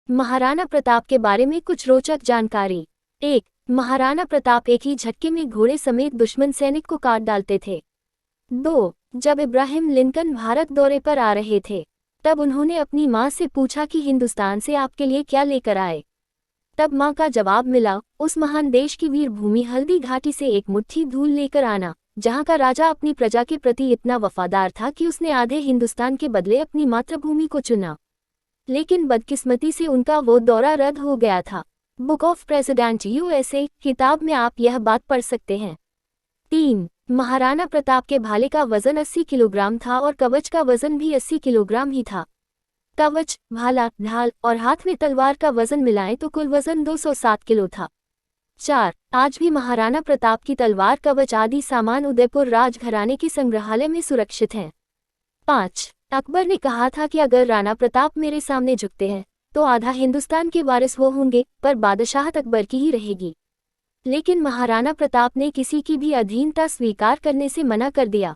महाराणा प्रताप के बारे में कुछ रोचक जानकारी। 1. महाराणा प्रताप एक ही झटके में घोड़े समेत दुश्मन सैनिक को काट डालते थे। 2. जब इब्राहिम लिंकन भारत दौरे पर आ रहे थे, तब उन्होंने अपनी मां से पूछा कि हिंदुस्तान से आपके लिए क्या लेकर आए। तब मां का जवाब मिला, उस महान देश की वीर भूमि हल्दी घाटी से एक मुट्ठी धूल लेकर आना, जहां का राजा अपनी प्रजा के प्रति इतना वफादार था कि उसने आधे हिंदुस्तान के बदले अपनी मातृभूमि को चुना। लेकिन बदकिस्मती से उनका वो दौरा रद्द हो गया था। बुक ऑफ प्रेसिडेंट यूएसए किताब में आप यह बात पढ़ सकते हैं। 3. महाराणा प्रताप के भाले का वजन 80 किलोग्राम था और कवच का वजन भी 80 किलोग्राम ही था। कवच, भाला, ढाल और हाथ में तलवार का वजन मिलाएं तो कुल वजन 207 किलो था। 4. आज भी महाराणा प्रताप की तलवार, कवच आदि सामान उदयपुर राजघराने के संग्रहालय में सुरक्षित हैं। 5. अकबर ने कहा था कि अगर राणा प्रताप मेरे सामने झुकते हैं तो आधा हिंदुस्तान के वारिस वो होंगे, पर बादशाहत अकबर की ही रहेगी। लेकिन महाराणा प्रताप ने किसी की भी अधीनता स्वीकार करने से मना कर दिया।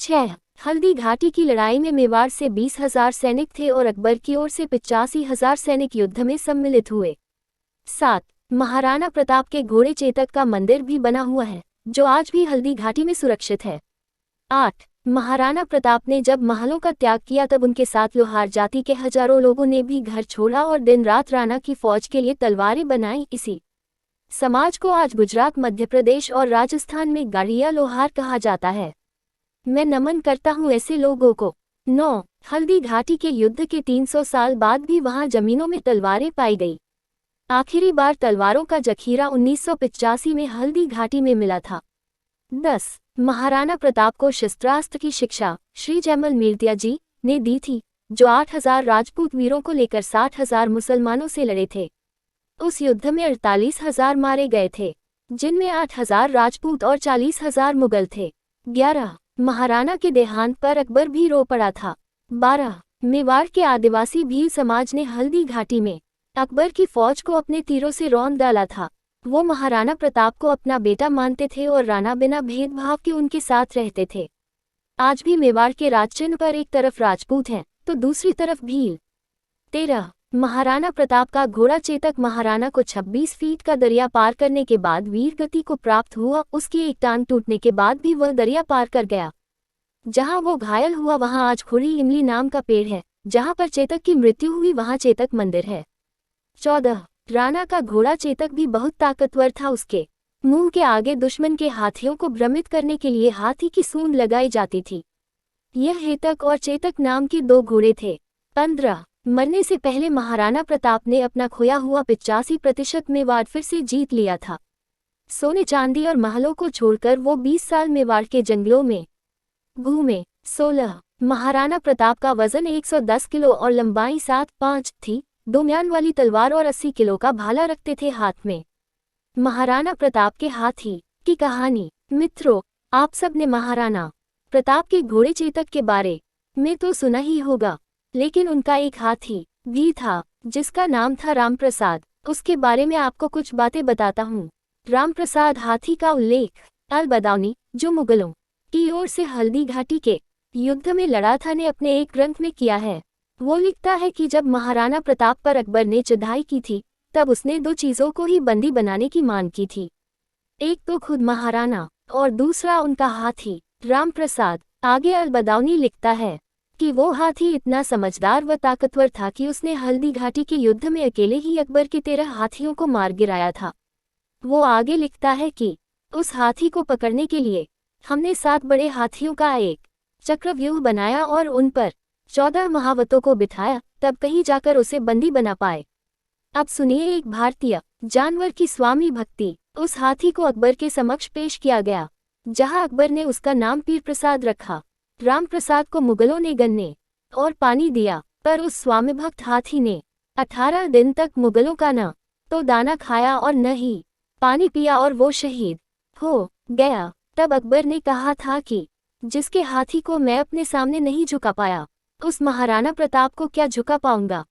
6. हल्दी घाटी की लड़ाई में मेवाड़ से 20,000 सैनिक थे और अकबर की ओर से 85,000 सैनिक युद्ध में सम्मिलित हुए। 7. महाराणा प्रताप के घोड़े चेतक का मंदिर भी बना हुआ है, जो आज भी हल्दी घाटी में सुरक्षित है। 8. महाराणा प्रताप ने जब महलों का त्याग किया तब उनके साथ लोहार जाति के हजारों लोगों ने भी घर छोड़ा और दिन रात राणा की फौज के लिए तलवारें बनाई। इसी समाज को आज गुजरात, मध्य प्रदेश और राजस्थान में गाड़िया लोहार कहा जाता है। मैं नमन करता हूँ ऐसे लोगों को। 9. हल्दी घाटी के युद्ध के 300 साल बाद भी वहां जमीनों में तलवारें पाई गई। आखिरी बार तलवारों का जखीरा 1985 में हल्दी घाटी में मिला था। 10. महाराणा प्रताप को शस्त्रास्त्र की शिक्षा श्री जैमल मीर्तिया जी ने दी थी, जो 8,000 राजपूत वीरों को लेकर 60,000 मुसलमानों से लड़े थे। उस युद्ध में 48,000 मारे गए थे, जिनमें 8,000 राजपूत और 40,000 मुगल थे। 11. महाराणा के देहांत पर अकबर भी रो पड़ा था। 12. मेवाड़ के आदिवासी भील समाज ने हल्दी घाटी में अकबर की फौज को अपने तीरों से रौंद डाला था। वो महाराणा प्रताप को अपना बेटा मानते थे और राणा बिना भेदभाव के उनके साथ रहते थे। आज भी मेवाड़ के राजचिन्ह पर एक तरफ राजपूत हैं तो दूसरी तरफ भील। 13. महाराणा प्रताप का घोड़ा चेतक महाराणा को 26 फीट का दरिया पार करने के बाद वीर गति को प्राप्त हुआ। उसकी एक टांग टूटने के बाद भी वह दरिया पार कर गया। जहां वो घायल हुआ वहां आज खुड़ी इमली नाम का पेड़ है। जहां पर चेतक की मृत्यु हुई वहां चेतक मंदिर है। 14. राणा का घोड़ा चेतक भी बहुत ताकतवर था। उसके मुंह के आगे दुश्मन के हाथियों को भ्रमित करने के लिए हाथी की सूंड लगाई जाती थी। यह हेतक और चेतक नाम के 2 घोड़े थे। 15. मरने से पहले महाराणा प्रताप ने अपना खोया हुआ 85% मेवाड़ फिर से जीत लिया था। सोने चांदी और महलों को छोड़कर वो 20 साल मेवाड़ के जंगलों में घूमे। 16. महाराणा प्रताप का वजन 110 किलो और लंबाई 7.5 थी। 2 म्यान वाली तलवार और 80 किलो का भाला रखते थे हाथ में। महाराणा प्रताप के हाथी की कहानी। मित्रों, आप सब ने महाराणा प्रताप के घोड़े चेतक के बारे में तो सुना ही होगा, लेकिन उनका एक हाथी भी था जिसका नाम था रामप्रसाद। उसके बारे में आपको कुछ बातें बताता हूँ। रामप्रसाद हाथी का उल्लेख अल-बदाउनी, जो मुगलों की ओर से हल्दी घाटी के युद्ध में लड़ा था, ने अपने एक ग्रंथ में किया है। वो लिखता है कि जब महाराणा प्रताप पर अकबर ने चढ़ाई की थी तब उसने 2 चीजों को ही बंदी बनाने की मांग की थी। एक तो खुद महाराणा और दूसरा उनका हाथी रामप्रसाद। आगे अल-बदाउनी लिखता है कि वो हाथी इतना समझदार व ताकतवर था कि उसने हल्दी घाटी के युद्ध में अकेले ही अकबर के 13 हाथियों को मार गिराया था। वो आगे लिखता है कि उस हाथी को पकड़ने के लिए हमने 7 बड़े हाथियों का एक चक्रव्यूह बनाया और उन पर 14 महावतों को बिठाया, तब कहीं जाकर उसे बंदी बना पाए। अब सुनिए एक भारतीय जानवर की स्वामी भक्ति। उस हाथी को अकबर के समक्ष पेश किया गया, जहां अकबर ने उसका नाम पीर प्रसाद रखा। रामप्रसाद को मुगलों ने गन्ने और पानी दिया, पर उस स्वामीभक्त हाथी ने 18 दिन तक मुगलों का न तो दाना खाया और न ही पानी पिया और वो शहीद हो गया। तब अकबर ने कहा था कि जिसके हाथी को मैं अपने सामने नहीं झुका पाया, उस महाराणा प्रताप को क्या झुका पाऊंगा।